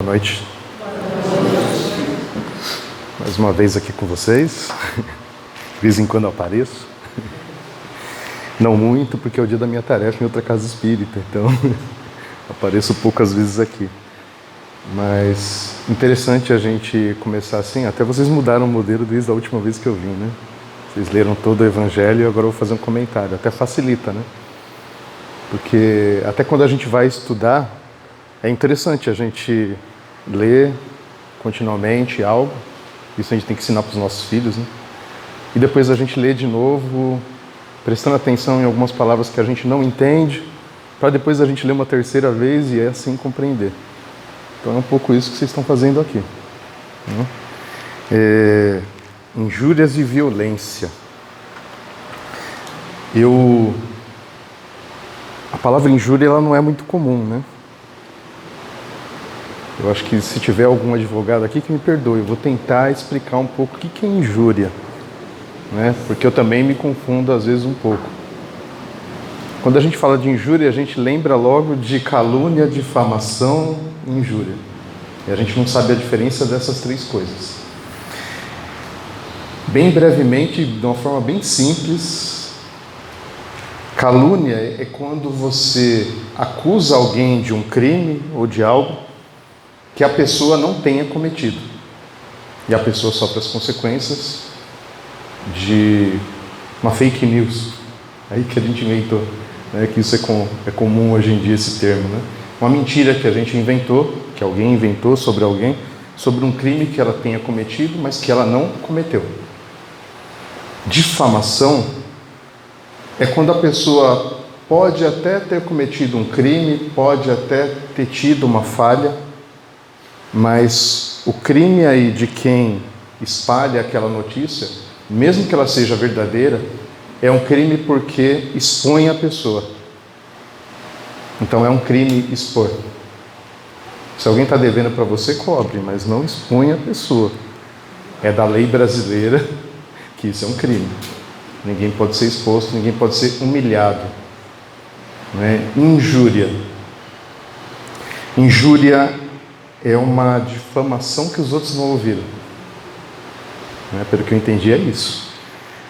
Boa noite. Mais uma vez aqui com vocês. De vez em quando eu apareço. Não muito, porque é o dia da minha tarefa em outra casa espírita, então apareço poucas vezes aqui. Mas interessante a gente começar assim. Até vocês mudaram o modelo desde a última vez que eu vim, né? Vocês leram todo o Evangelho e agora eu vou fazer um comentário. Até facilita, né? Porque até quando a gente vai estudar, é interessante a gente ler continuamente algo. Isso a gente tem que ensinar para os nossos filhos, né? E depois a gente lê de novo, prestando atenção em algumas palavras que a gente não entende, para depois a gente ler uma terceira vez e assim compreender. Então é um pouco isso que vocês estão fazendo aqui, né? Injúrias e violência. A palavra injúria ela não é muito comum, né? Eu acho que se tiver algum advogado aqui que me perdoe, eu vou tentar explicar um pouco o que é injúria, né? Porque eu também me confundo às vezes um pouco. Quando a gente fala de injúria, a gente lembra logo de calúnia, difamação e injúria. E a gente não sabe a diferença dessas três coisas. Bem brevemente, de uma forma bem simples, calúnia é quando você acusa alguém de um crime ou de algo que a pessoa não tenha cometido. E a pessoa sofre as consequências de uma fake news. Aí que a gente inventou, né? Que isso é comum hoje em dia esse termo, né? Uma mentira que a gente inventou, que alguém inventou sobre alguém, sobre um crime que ela tenha cometido, mas que ela não cometeu. Difamação é quando a pessoa pode até ter cometido um crime, pode até ter tido uma falha, mas o crime aí de quem espalha aquela notícia, mesmo que ela seja verdadeira, é um crime porque expõe a pessoa. Então é um crime expor. Se alguém está devendo para você, cobre, mas não expõe a pessoa. É da lei brasileira que isso é um crime. Ninguém pode ser exposto, ninguém pode ser humilhado. Não é? Injúria. Injúria é uma difamação que os outros não ouviram. Né? Pelo que eu entendi é isso.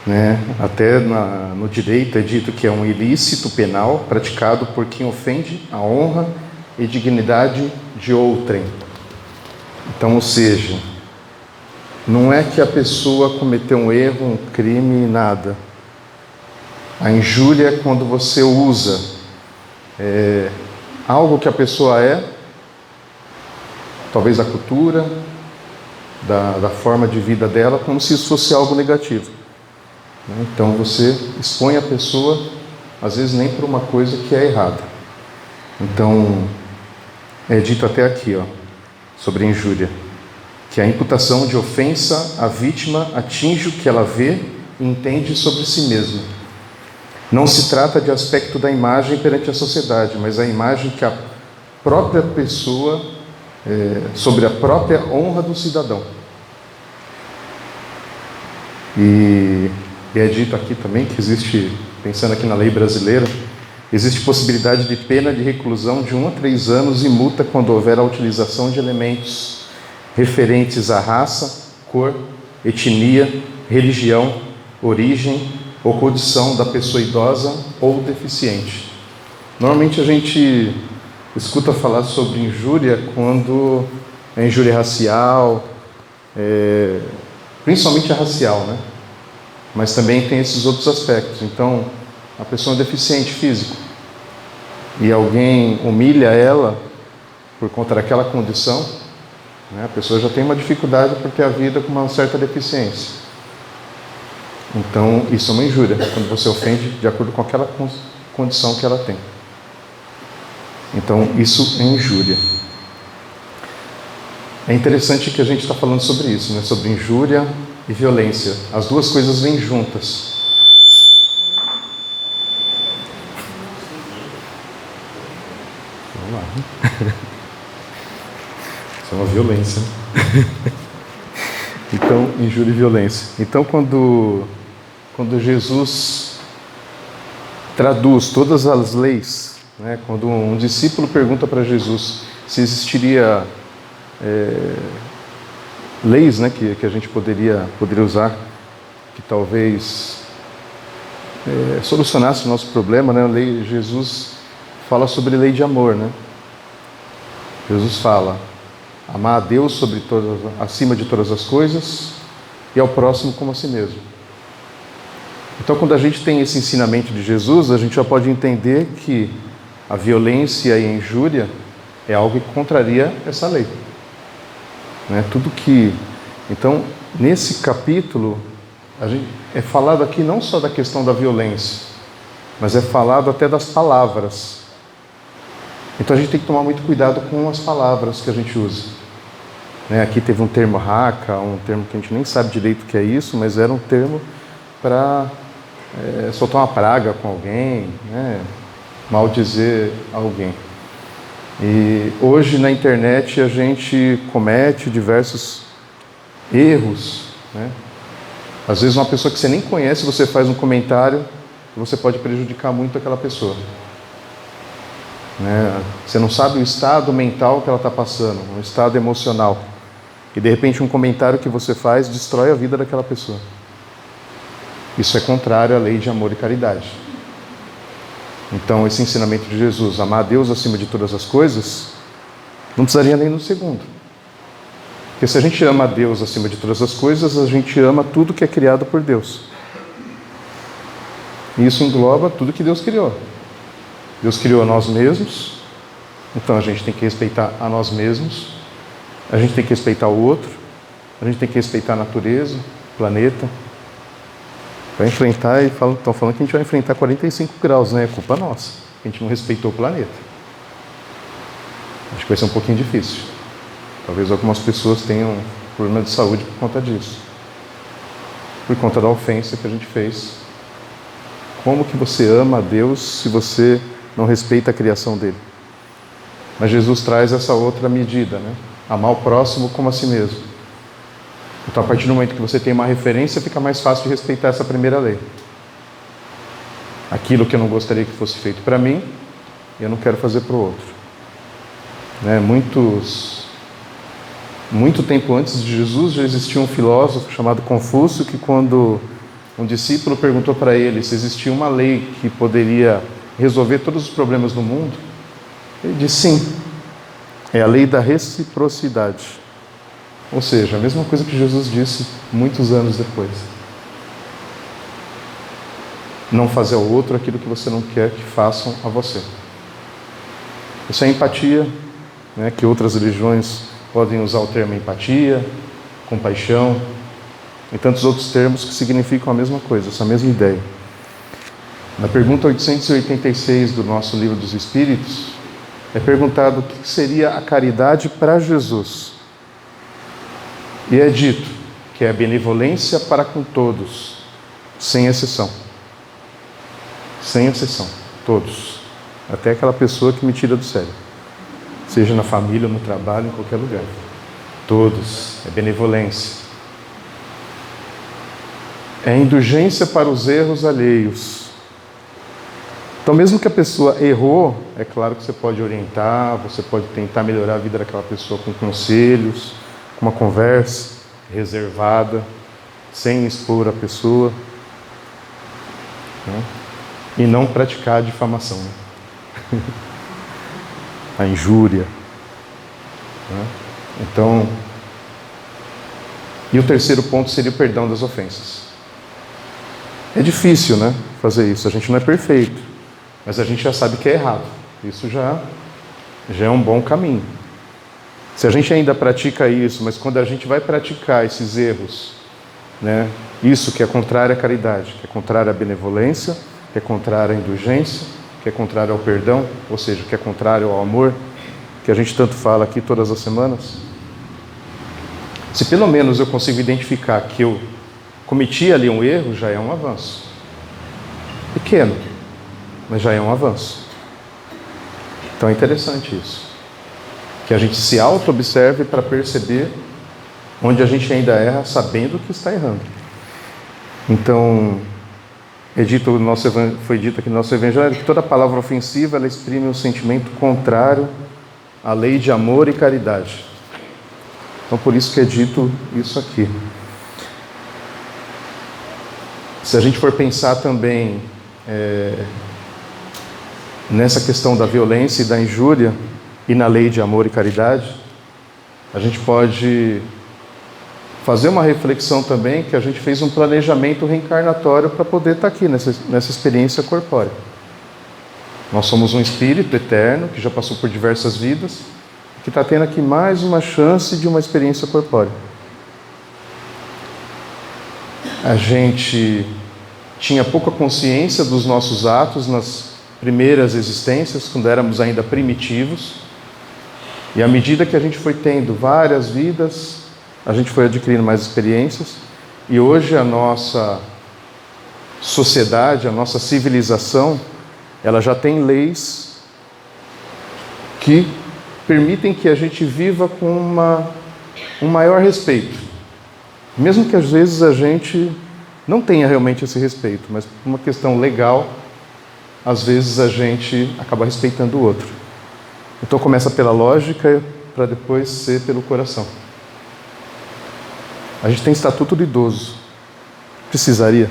Né? Até no direito é dito que é um ilícito penal praticado por quem ofende a honra e dignidade de outrem. Então, ou seja, não é que a pessoa cometeu um erro, um crime, nada. A injúria é quando você usa algo que a pessoa talvez da cultura, da forma de vida dela, como se isso fosse algo negativo. Então você expõe a pessoa, às vezes nem por uma coisa que é errada. Então, é dito até aqui, sobre injúria, que a imputação de ofensa à vítima atinge o que ela vê e entende sobre si mesma. Não se trata de aspecto da imagem perante a sociedade, mas a imagem que a própria pessoa, sobre a própria honra do cidadão. E é dito aqui também que existe, pensando aqui na lei brasileira, existe possibilidade de pena de reclusão de 1 a 3 anos e multa quando houver a utilização de elementos referentes à raça, cor, etnia, religião, origem ou condição da pessoa idosa ou deficiente. Normalmente a gente escuta falar sobre injúria quando é injúria racial, principalmente a racial, né? Mas também tem esses outros aspectos. Então, a pessoa é deficiente físico e alguém humilha ela por conta daquela condição, né? A pessoa já tem uma dificuldade por ter a vida com uma certa deficiência. Então, isso é uma injúria, quando você ofende de acordo com aquela condição que ela tem. Então, isso é injúria. É interessante que a gente está falando sobre isso, né? Sobre injúria e violência. As duas coisas vêm juntas. Vamos lá. Isso é uma violência. Então, injúria e violência. Então, quando Jesus traduz todas as leis, né? Quando um discípulo pergunta para Jesus se existiria leis, né, que a gente poderia usar, que talvez solucionasse o nosso problema, né? Jesus fala sobre lei de amor, né? Jesus fala: amar a Deus acima de todas as coisas e ao próximo como a si mesmo. Então, quando a gente tem esse ensinamento de Jesus, a gente já pode entender que a violência e a injúria é algo que contraria essa lei, né? Então, nesse capítulo, é falado aqui não só da questão da violência, mas é falado até das palavras. Então, a gente tem que tomar muito cuidado com as palavras que a gente usa, né? Aqui teve um termo raca, um termo que a gente nem sabe direito o que é isso, mas era um termo para soltar uma praga com alguém, né? Maldizer alguém. E hoje na internet a gente comete diversos erros, né? Às vezes uma pessoa que você nem conhece, você faz um comentário e você pode prejudicar muito aquela pessoa, né? Você não sabe o estado mental que ela está passando, um estado emocional, e de repente um comentário que você faz destrói a vida daquela pessoa. Isso é contrário à lei de amor e caridade. Então, esse ensinamento de Jesus, amar a Deus acima de todas as coisas, não precisaria nem no segundo. Porque se a gente ama a Deus acima de todas as coisas, a gente ama tudo que é criado por Deus. E isso engloba tudo que Deus criou. Deus criou a nós mesmos, então a gente tem que respeitar a nós mesmos, a gente tem que respeitar o outro, a gente tem que respeitar a natureza, o planeta. Vai enfrentar, estão falando que a gente vai enfrentar 45 graus, né? É culpa nossa. A gente não respeitou o planeta. Acho que vai ser um pouquinho difícil. Talvez algumas pessoas tenham problema de saúde por conta disso. Por conta da ofensa que a gente fez. Como que você ama a Deus se você não respeita a criação dele? Mas Jesus traz essa outra medida, né? Amar o próximo como a si mesmo. Então, a partir do momento que você tem uma referência, fica mais fácil de respeitar essa primeira lei. Aquilo que eu não gostaria que fosse feito para mim, eu não quero fazer para o outro. Né? Muito tempo antes de Jesus, já existia um filósofo chamado Confúcio, que quando um discípulo perguntou para ele se existia uma lei que poderia resolver todos os problemas do mundo, ele disse sim, é a lei da reciprocidade. Ou seja, a mesma coisa que Jesus disse muitos anos depois. Não fazer ao outro aquilo que você não quer que façam a você. Isso é empatia, né? Que outras religiões podem usar o termo empatia, compaixão e tantos outros termos que significam a mesma coisa, essa mesma ideia. Na pergunta 886 do nosso Livro dos Espíritos, é perguntado o que seria a caridade para Jesus. E é dito que é a benevolência para com todos, sem exceção. Sem exceção, todos. Até aquela pessoa que me tira do sério. Seja na família, no trabalho, em qualquer lugar. Todos, é benevolência. É indulgência para os erros alheios. Então, mesmo que a pessoa errou, é claro que você pode orientar, você pode tentar melhorar a vida daquela pessoa com conselhos, uma conversa reservada, sem expor a pessoa, né? E não praticar a difamação, né? A injúria, né? Então, e o terceiro ponto seria o perdão das ofensas. É difícil, né, fazer isso, a gente não é perfeito, mas a gente já sabe que é errado, isso já é um bom caminho. Se a gente ainda pratica isso, mas quando a gente vai praticar esses erros, né, isso que é contrário à caridade, que é contrário à benevolência, que é contrário à indulgência, que é contrário ao perdão, ou seja, que é contrário ao amor, que a gente tanto fala aqui todas as semanas, se pelo menos eu consigo identificar que eu cometi ali um erro, já é um avanço. Pequeno, mas já é um avanço. Então é interessante isso. Que a gente se auto-observe para perceber onde a gente ainda erra, sabendo que está errando. Então, foi dito aqui no nosso Evangelho que toda palavra ofensiva ela exprime um sentimento contrário à lei de amor e caridade. Então, por isso que é dito isso aqui. Se a gente for pensar também nessa questão da violência e da injúria e na lei de amor e caridade, a gente pode fazer uma reflexão também que a gente fez um planejamento reencarnatório para poder estar aqui nessa experiência corpórea. Nós somos um espírito eterno que já passou por diversas vidas, que está tendo aqui mais uma chance de uma experiência corpórea. A gente tinha pouca consciência dos nossos atos nas primeiras existências, quando éramos ainda primitivos, e à medida que a gente foi tendo várias vidas, a gente foi adquirindo mais experiências, e hoje a nossa sociedade, a nossa civilização, ela já tem leis que permitem que a gente viva com um maior respeito. Mesmo que às vezes a gente não tenha realmente esse respeito, mas por uma questão legal, às vezes a gente acaba respeitando o outro. Então começa pela lógica para depois ser pelo coração. A gente tem estatuto do idoso. Precisaria?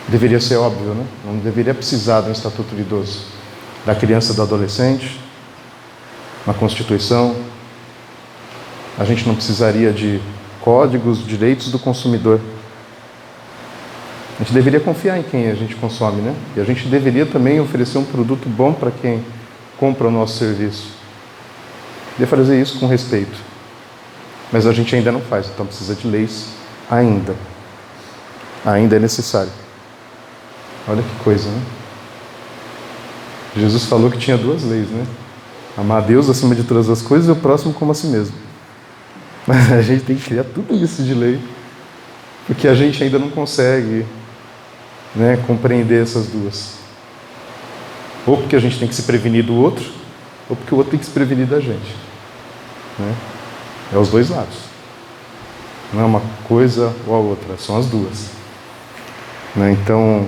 Deveria ser óbvio, né? Não deveria precisar de um estatuto de idoso. Da criança e do adolescente, uma Constituição. A gente não precisaria de códigos, direitos do consumidor. A gente deveria confiar em quem a gente consome, né? E a gente deveria também oferecer um produto bom para quem compra o nosso serviço. Deveria fazer isso com respeito. Mas a gente ainda não faz, então precisa de leis ainda. Ainda é necessário. Olha que coisa, né? Jesus falou que tinha 2 leis, né? Amar a Deus acima de todas as coisas e o próximo como a si mesmo. Mas a gente tem que criar tudo isso de lei, porque a gente ainda não consegue, né, compreender essas duas. Ou porque a gente tem que se prevenir do outro, ou porque o outro tem que se prevenir da gente. Né? É os dois lados. Não é uma coisa ou a outra, são as duas. Né? Então,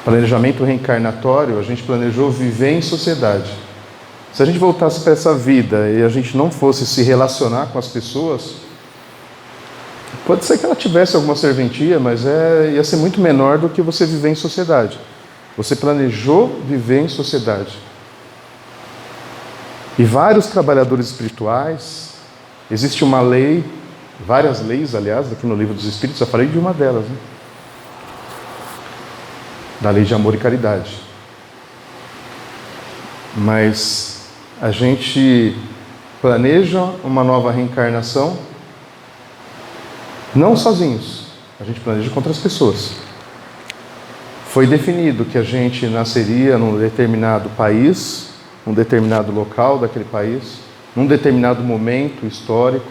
planejamento reencarnatório, a gente planejou viver em sociedade. Se a gente voltasse para essa vida e a gente não fosse se relacionar com as pessoas, pode ser que ela tivesse alguma serventia, mas ia ser muito menor do que você viver em sociedade. Você planejou viver em sociedade. E vários trabalhadores espirituais, existe uma lei, várias leis, aliás, aqui no Livro dos Espíritos, eu falei de uma delas, né? Da lei de amor e caridade. Mas a gente planeja uma nova reencarnação não sozinhos, a gente planeja com outras pessoas. Foi definido que a gente nasceria num determinado país, num determinado local daquele país, num determinado momento histórico,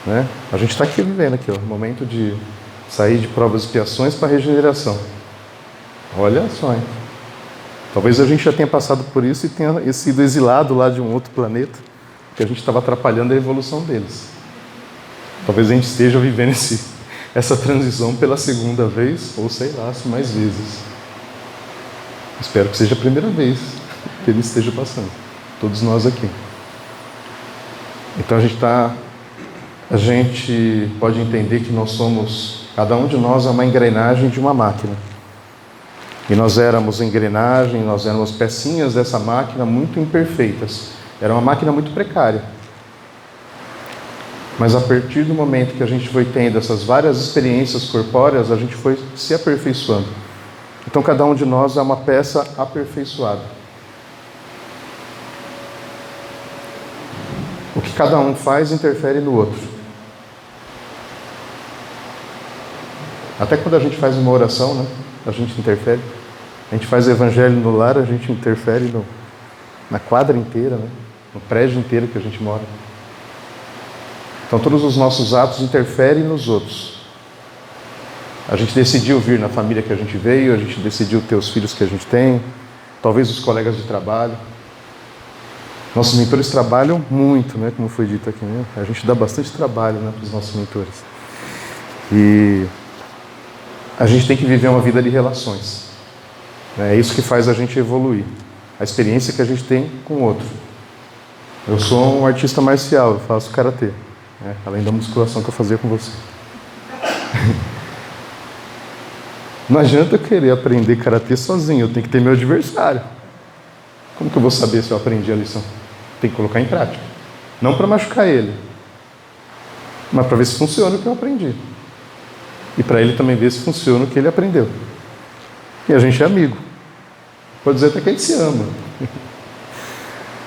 né? A gente está aqui vivendo aqui, ó, momento de sair de provas e expiações para regeneração. Olha só, hein? Talvez a gente já tenha passado por isso e tenha sido exilado lá de um outro planeta, porque a gente estava atrapalhando a evolução deles. Talvez a gente esteja vivendo essa transição pela segunda vez, ou sei lá, se mais vezes. Espero que seja a primeira vez que ele esteja passando. Todos nós aqui. Então a gente pode entender que nós somos, cada um de nós é uma engrenagem de uma máquina. E nós éramos engrenagem, nós éramos pecinhas dessa máquina muito imperfeitas. Era uma máquina muito precária. Mas a partir do momento que a gente foi tendo essas várias experiências corpóreas, a gente foi se aperfeiçoando. Então cada um de nós é uma peça aperfeiçoada. O que cada um faz interfere no outro. Até quando a gente faz uma oração, né, a gente interfere. A gente faz o evangelho no lar, a gente interfere na quadra inteira, né, no prédio inteiro que a gente mora. Então todos os nossos atos interferem nos outros. A gente decidiu vir na família que a gente veio, a gente decidiu ter os filhos que a gente tem, talvez os colegas de trabalho. Nossos mentores trabalham muito, né, como foi dito aqui, né? A gente dá bastante trabalho, né, para os nossos mentores. E a gente tem que viver uma vida de relações. É isso que faz a gente evoluir. A experiência que a gente tem com o outro. Eu sou um artista marcial, eu faço karatê, né? Além da musculação que eu fazia com você. Não adianta eu querer aprender karatê sozinho, eu tenho que ter meu adversário. Como que eu vou saber se eu aprendi a lição? Tem que colocar em prática. Não para machucar ele, mas para ver se funciona o que eu aprendi. E para ele também ver se funciona o que ele aprendeu. E a gente é amigo. Pode dizer até que a gente se ama.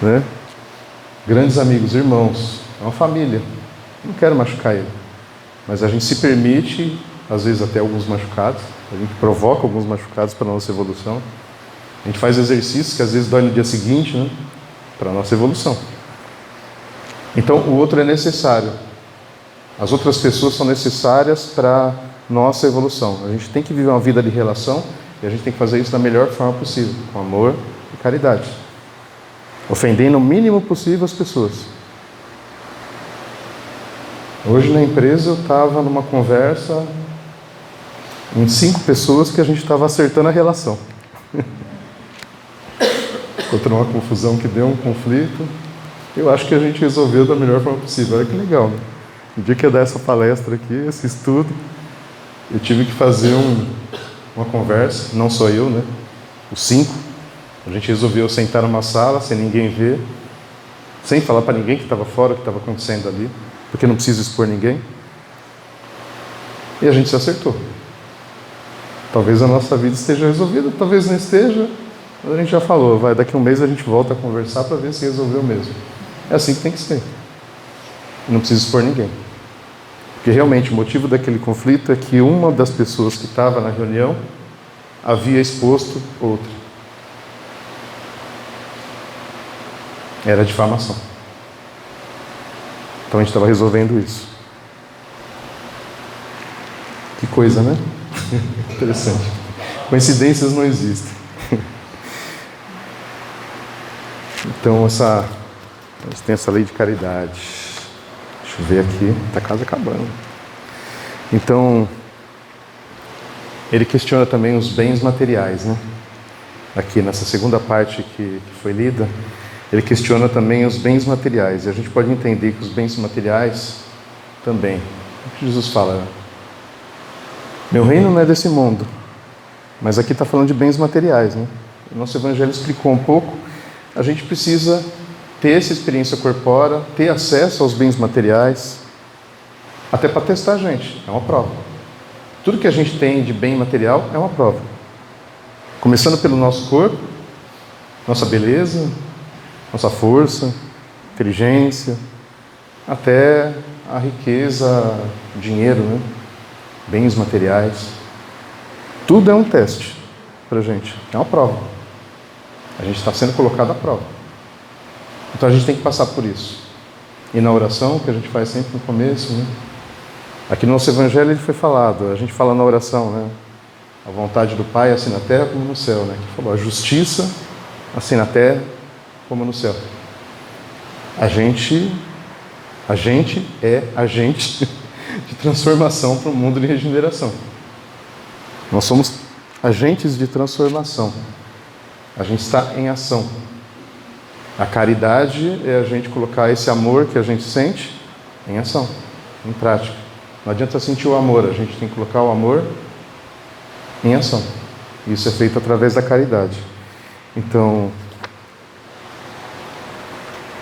Né? Grandes amigos, irmãos, é uma família. Não quero machucar ele. Mas a gente se permite, às vezes até alguns machucados, a gente provoca alguns machucados para a nossa evolução. A gente faz exercícios que às vezes dói no dia seguinte, né? Para a nossa evolução. Então o outro é necessário. As outras pessoas são necessárias para a nossa evolução. A gente tem que viver uma vida de relação e a gente tem que fazer isso da melhor forma possível, com amor e caridade. Ofendendo o mínimo possível as pessoas. Hoje na empresa eu estava numa conversa em 5 pessoas que a gente estava acertando a relação. Contra uma confusão que deu um conflito. Eu acho que a gente resolveu da melhor forma possível. Olha que legal, né? No dia que eu dar essa palestra aqui, esse estudo, eu tive que fazer uma conversa, não só eu, né? Os 5. A gente resolveu sentar numa sala, sem ninguém ver, sem falar para ninguém que estava fora, o que estava acontecendo ali, porque não precisa expor ninguém. E a gente se acertou. Talvez a nossa vida esteja resolvida, talvez não esteja. Mas a gente já falou, daqui a um mês a gente volta a conversar para ver se resolveu mesmo. É assim que tem que ser. Não precisa expor ninguém. Porque realmente o motivo daquele conflito é que uma das pessoas que estava na reunião havia exposto outra. Era difamação. Então a gente estava resolvendo isso. Que coisa, né? Interessante. Coincidências não existem. Então tem essa lei de caridade. Deixa eu ver aqui, está quase acabando. Então, ele questiona também os bens materiais, né? Aqui nessa segunda parte que foi lida, ele questiona também os bens materiais. E a gente pode entender que os bens materiais também. O que Jesus fala? Meu reino não é desse mundo. Mas aqui está falando de bens materiais, né? O nosso Evangelho explicou um pouco. A gente precisa ter essa experiência corpórea, ter acesso aos bens materiais, até para testar a gente. É uma prova. Tudo que a gente tem de bem material é uma prova. Começando pelo nosso corpo, nossa beleza, nossa força, inteligência, até a riqueza, dinheiro, né? Bens materiais. Tudo é um teste para a gente, é uma prova. A gente está sendo colocado à prova. Então a gente tem que passar por isso. E na oração, que a gente faz sempre no começo, né? Aqui no nosso Evangelho ele foi falado, a gente fala na oração, né? A vontade do Pai, assim na terra como no céu, né? Que falou, a justiça, assim na terra como no céu. A gente é agente de transformação para um mundo de regeneração. Nós somos agentes de transformação. A gente está em ação. A caridade é a gente colocar esse amor que a gente sente em ação, em prática. Não adianta sentir o amor, a gente tem que colocar o amor em ação. Isso é feito através da caridade. Então,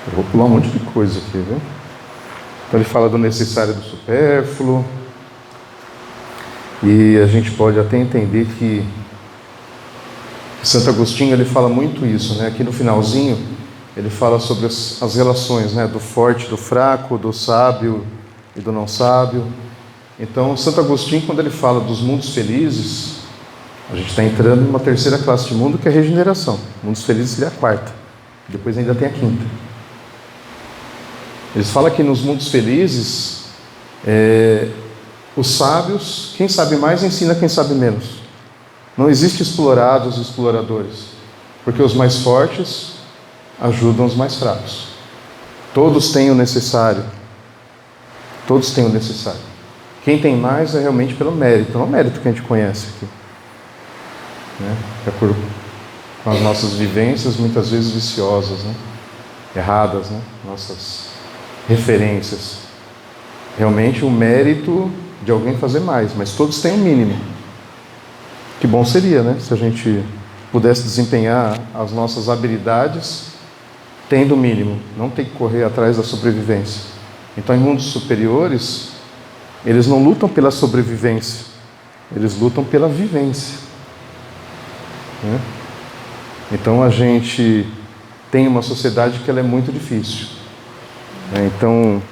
eu vou pular um monte de coisa aqui, viu? Então ele fala do necessário e do supérfluo. E a gente pode até entender que Santo Agostinho ele fala muito isso, né? Aqui no finalzinho ele fala sobre as relações, né? Do forte, do fraco, do sábio e do não sábio. Então Santo Agostinho, quando ele fala dos mundos felizes, a gente está entrando numa terceira classe de mundo que é a regeneração. Mundos felizes seria a quarta, depois ainda tem a quinta. Eles falam que nos mundos felizes os sábios, quem sabe mais ensina quem sabe menos. Não existe explorados e exploradores, porque os mais fortes ajudam os mais fracos. Todos têm o necessário. Todos têm o necessário. Quem tem mais é realmente pelo mérito, não é o mérito que a gente conhece aqui. Né? De acordo com as nossas vivências, muitas vezes viciosas. Né? erradas, né? Nossas referências. Realmente o mérito de alguém fazer mais, mas todos têm um mínimo. Que bom seria, né? Se a gente pudesse desempenhar as nossas habilidades tendo o mínimo, não ter que correr atrás da sobrevivência. Então, em mundos superiores, eles não lutam pela sobrevivência, eles lutam pela vivência, né? Então, a gente tem uma sociedade que ela é muito difícil, né? Então,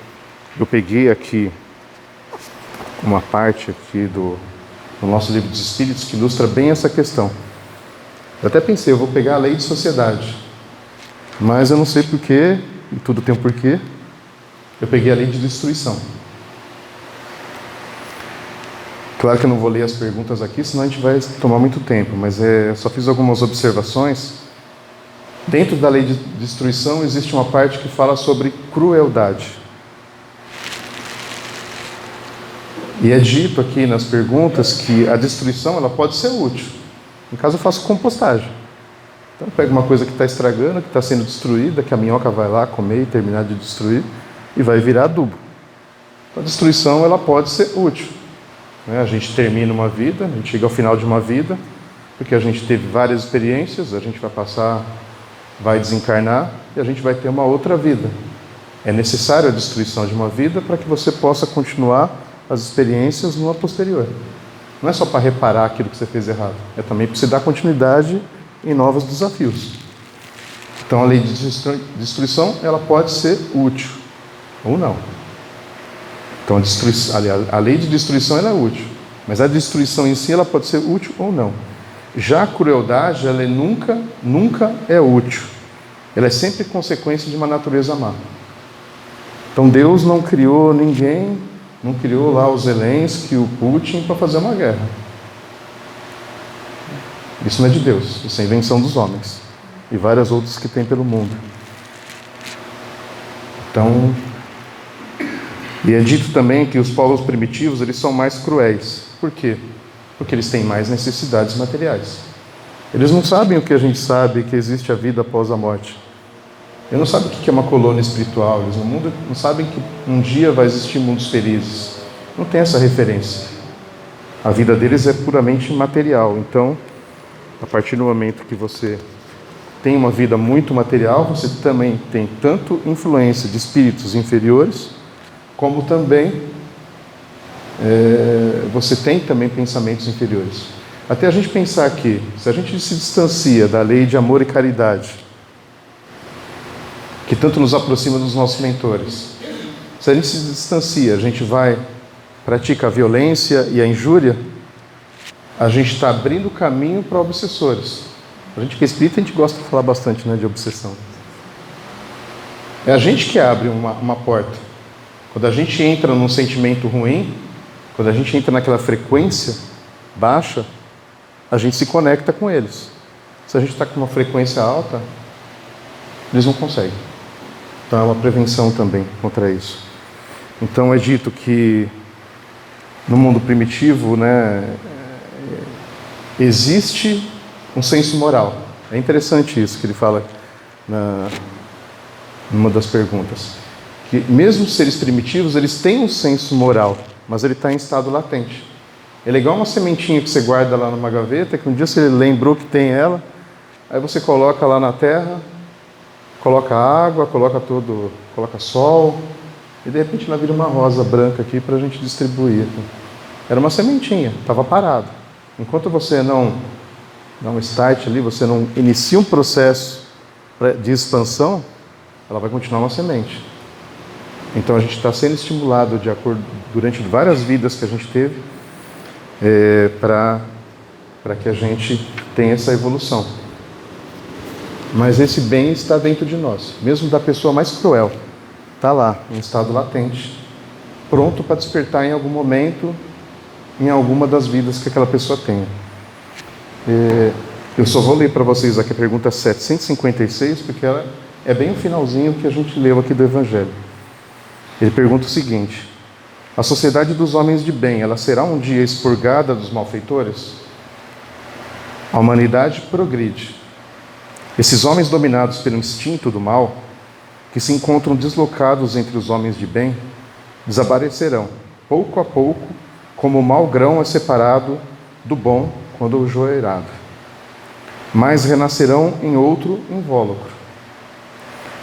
eu peguei aqui uma parte aqui do nosso livro dos Espíritos que ilustra bem essa questão. Eu até pensei, eu vou pegar a lei de sociedade, mas eu não sei porquê, e tudo tem um porquê, eu peguei a lei de destruição. Claro que eu não vou ler as perguntas aqui, senão a gente vai tomar muito tempo, mas só fiz algumas observações. Dentro da lei de destruição existe uma parte que fala sobre crueldade. E é dito aqui nas perguntas que a destruição ela pode ser útil. No caso, eu faço compostagem. Então, eu pego uma coisa que está estragando, que está sendo destruída, que a minhoca vai lá comer e terminar de destruir, e vai virar adubo. Então, a destruição ela pode ser útil, né? A gente termina uma vida, a gente chega ao final de uma vida, porque a gente teve várias experiências, a gente vai passar, vai desencarnar, e a gente vai ter uma outra vida. É necessário a destruição de uma vida para que você possa continuar as experiências numa posterior. Não é só para reparar aquilo que você fez errado, é também para você dar continuidade em novos desafios. Então, a lei de destruição, ela pode ser útil ou não. Então, a lei de destruição ela é útil, mas a destruição em si ela pode ser útil ou não. Já a crueldade, ela nunca é útil. Ela é sempre consequência de uma natureza má. Então, Deus não criou ninguém, não criou lá o Zelensky, o Putin para fazer uma guerra. Isso não é de Deus, isso é invenção dos homens e várias outras que tem pelo mundo. Então, e é dito também que os povos primitivos eles são mais cruéis. Por quê? Porque eles têm mais necessidades materiais. Eles não sabem o que a gente sabe, que existe a vida após a morte. Eles não sabem o que é uma colônia espiritual. Eles não sabem que um dia vai existir mundos felizes. Não tem essa referência. A vida deles é puramente material. Então, a partir do momento que você tem uma vida muito material, você também tem tanto influência de espíritos inferiores, como também você tem também pensamentos inferiores. Até a gente pensar que, se a gente se distancia da lei de amor e caridade, que tanto nos aproxima dos nossos mentores, se a gente se distancia, a gente pratica a violência e a injúria, a gente está abrindo caminho para obsessores. A gente que é espírita, a gente gosta de falar bastante, né, de obsessão. É a gente que abre uma porta. Quando a gente entra num sentimento ruim, quando a gente entra naquela frequência baixa, a gente se conecta com eles. Se a gente está com uma frequência alta, eles não conseguem. Então é uma prevenção também contra isso. Então é dito que no mundo primitivo, né, existe um senso moral. É interessante isso que ele fala numa das perguntas. Que mesmo os seres primitivos, eles têm um senso moral, mas ele está em estado latente. Ele é igual uma sementinha que você guarda lá numa gaveta, que um dia você lembrou que tem ela, aí você coloca lá na terra, coloca água, coloca sol, e de repente ela vira uma rosa branca aqui para a gente distribuir. Era uma sementinha, estava parado. Enquanto você não dá um start ali, você não inicia um processo de expansão, ela vai continuar uma semente. Então a gente está sendo estimulado de acordo durante várias vidas que a gente teve para que a gente tenha essa evolução. Mas esse bem está dentro de nós, mesmo da pessoa mais cruel, está lá, em estado latente, pronto para despertar em algum momento, em alguma das vidas que aquela pessoa tenha. Eu só vou ler para vocês aqui a pergunta 756, porque ela é bem o finalzinho que a gente leu aqui do Evangelho. Ele pergunta o seguinte: a sociedade dos homens de bem, ela será um dia expurgada dos malfeitores? A humanidade progride. Esses homens dominados pelo instinto do mal que se encontram deslocados entre os homens de bem, desaparecerão, pouco a pouco, como o mau grão é separado do bom quando o joio é irado. Mas renascerão em outro invólucro.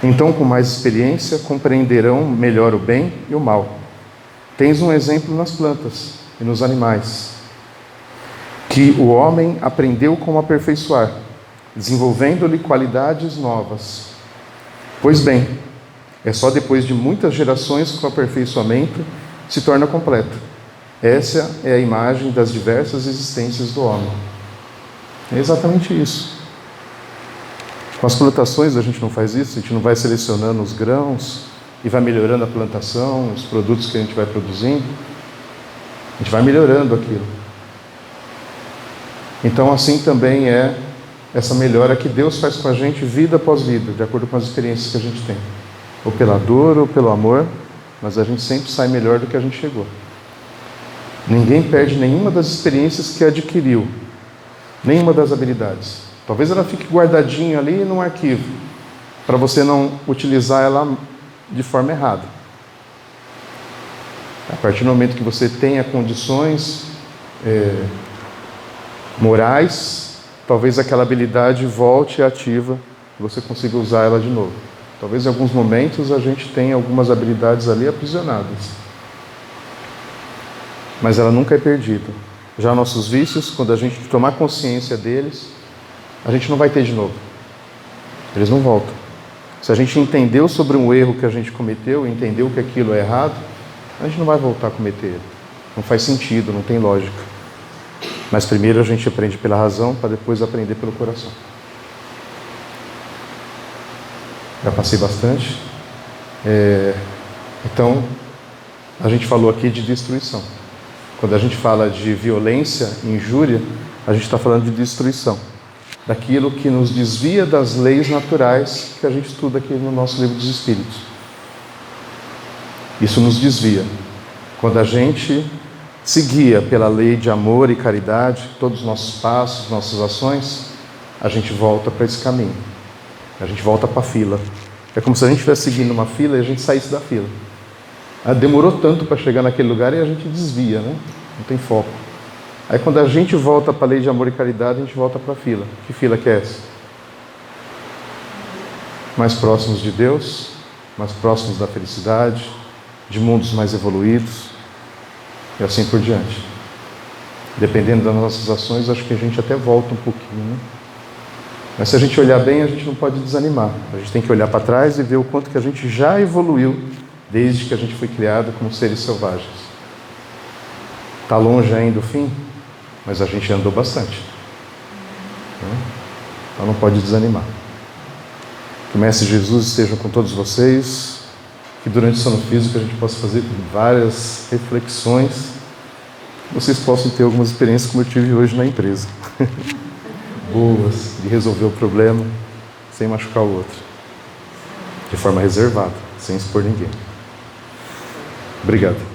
Então, com mais experiência, compreenderão melhor o bem e o mal. Tens um exemplo nas plantas e nos animais, que o homem aprendeu como aperfeiçoar, desenvolvendo-lhe qualidades novas. Pois bem, é só depois de muitas gerações que o aperfeiçoamento se torna completo. Essa é a imagem das diversas existências do homem. É exatamente isso. Com as plantações a gente não faz isso, a gente não vai selecionando os grãos e vai melhorando a plantação, os produtos que a gente vai produzindo. A gente vai melhorando aquilo. Então assim também é essa melhora que Deus faz com a gente vida após vida, de acordo com as experiências que a gente tem. Ou pela dor ou pelo amor, mas a gente sempre sai melhor do que a gente chegou. Ninguém perde nenhuma das experiências que adquiriu, nenhuma das habilidades. Talvez ela fique guardadinha ali num arquivo, para você não utilizar ela de forma errada. A partir do momento que você tenha condições morais, talvez aquela habilidade volte ativa e você consiga usar ela de novo. Talvez em alguns momentos a gente tenha algumas habilidades ali aprisionadas, mas ela nunca é perdida. Já nossos vícios, quando a gente tomar consciência deles, a gente não vai ter de novo. Eles não voltam. Se a gente entendeu sobre um erro que a gente cometeu, entendeu que aquilo é errado, a gente não vai voltar a cometer ele. Não faz sentido, não tem lógica. Mas primeiro a gente aprende pela razão, para depois aprender pelo coração. Já passei bastante. Então, a gente falou aqui de destruição. Quando a gente fala de violência, injúria, a gente está falando de destruição. Daquilo que nos desvia das leis naturais que a gente estuda aqui no nosso livro dos Espíritos. Isso nos desvia. Quando a gente se guia pela lei de amor e caridade, todos os nossos passos, nossas ações, a gente volta para esse caminho. A gente volta para a fila. É como se a gente estivesse seguindo uma fila e a gente saísse da fila. Demorou tanto para chegar naquele lugar e a gente desvia, né? Não tem foco. Aí quando a gente volta para a lei de amor e caridade, a gente volta para a fila. Que fila que é essa? Mais próximos de Deus, mais próximos da felicidade, de mundos mais evoluídos, e assim por diante. Dependendo das nossas ações, acho que a gente até volta um pouquinho, né? Mas se a gente olhar bem, a gente não pode desanimar. A gente tem que olhar para trás e ver o quanto que a gente já evoluiu desde que a gente foi criado como seres selvagens. Está longe ainda o fim, mas a gente andou bastante. Então não pode desanimar. Que o Mestre Jesus esteja com todos vocês, que durante o sono físico a gente possa fazer várias reflexões, vocês possam ter algumas experiências como eu tive hoje na empresa. Boas, de resolver o problema sem machucar o outro, de forma reservada, sem expor ninguém. Obrigado.